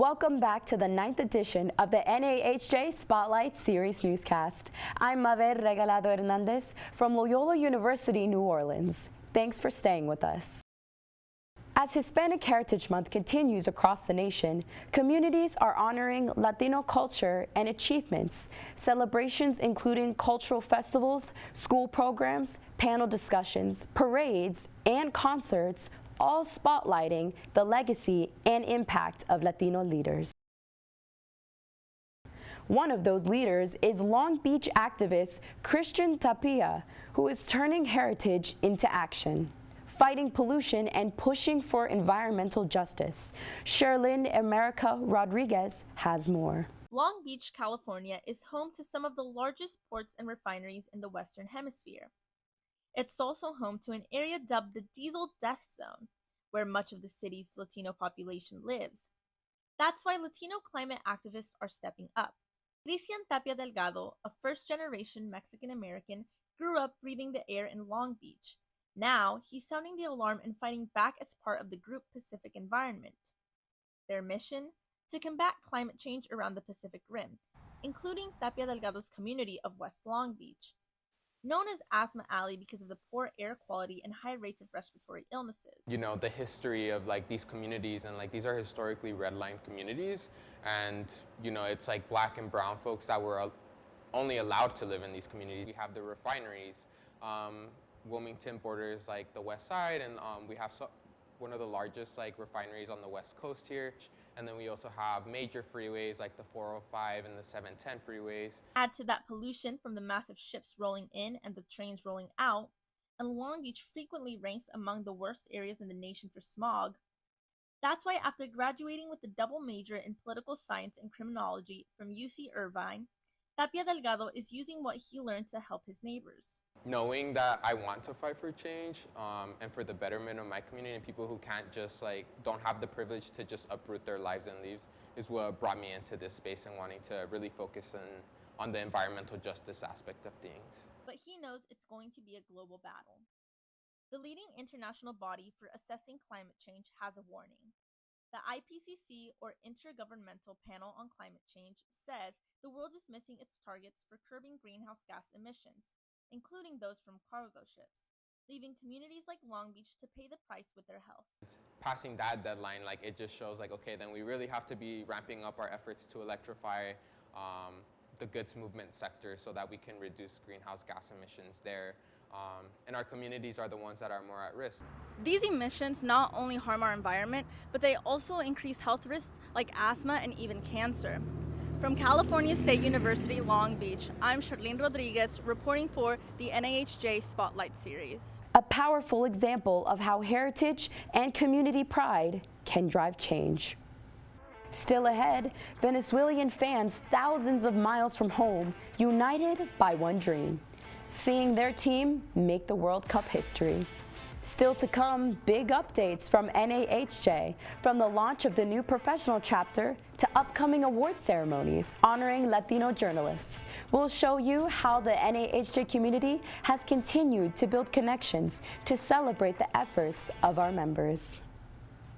Welcome back to the 9th edition of the NAHJ Spotlight Series newscast. I'm Mabel Regalado Hernandez from Loyola University, New Orleans. Thanks for staying with us. As Hispanic Heritage Month continues across the nation, communities are honoring Latino culture and achievements. Celebrations including cultural festivals, school programs, panel discussions, parades, and concerts, all spotlighting the legacy and impact of Latino leaders. One of those leaders is Long Beach activist Christian Tapia, who is turning heritage into action, fighting pollution and pushing for environmental justice. Sherlyn America Rodriguez has more. Long Beach, California is home to some of the largest ports and refineries in the Western Hemisphere. It's also home to an area dubbed the Diesel Death Zone, where much of the city's Latino population lives. That's why Latino climate activists are stepping up. Christian Tapia Delgado, a first-generation Mexican-American, grew up breathing the air in Long Beach. Now, he's sounding the alarm and fighting back as part of the group Pacific Environment. Their mission? To combat climate change around the Pacific Rim, including Tapia Delgado's community of West Long Beach. Known as Asthma Alley because of the poor air quality and high rates of respiratory illnesses. You know, the history of like these communities, and like these are historically redlined communities, and you know, it's like black and brown folks that were only allowed to live in these communities. We have the refineries. Wilmington borders like the west side, and we have one of the largest like refineries on the west coast here. And then we also have major freeways like the 405 and the 710 freeways. Add to that pollution from the massive ships rolling in and the trains rolling out, and Long Beach frequently ranks among the worst areas in the nation for smog. That's why after graduating with a double major in political science and criminology from UC Irvine, Tapia Delgado is using what he learned to help his neighbors. Knowing that I want to fight for change and for the betterment of my community and people who can't just like, don't have the privilege to just uproot their lives and leave is what brought me into this space and wanting to really focus on the environmental justice aspect of things. But he knows it's going to be a global battle. The leading international body for assessing climate change has a warning. The IPCC, or Intergovernmental Panel on Climate Change, says the world is missing its targets for curbing greenhouse gas emissions, including those from cargo ships, leaving communities like Long Beach to pay the price with their health. Passing that deadline, like it just shows like, okay, then we really have to be ramping up our efforts to electrify the goods movement sector so that we can reduce greenhouse gas emissions there. And our communities are the ones that are more at risk. These emissions not only harm our environment, but they also increase health risks like asthma and even cancer. From California State University, Long Beach, I'm Sherlyn Rodriguez reporting for the NAHJ Spotlight Series. A powerful example of how heritage and community pride can drive change. Still ahead, Venezuelan fans thousands of miles from home, united by one dream: seeing their team make the World Cup history. Still to come, big updates from NAHJ, from the launch of the new professional chapter to upcoming award ceremonies honoring Latino journalists. We'll show you how the NAHJ community has continued to build connections to celebrate the efforts of our members.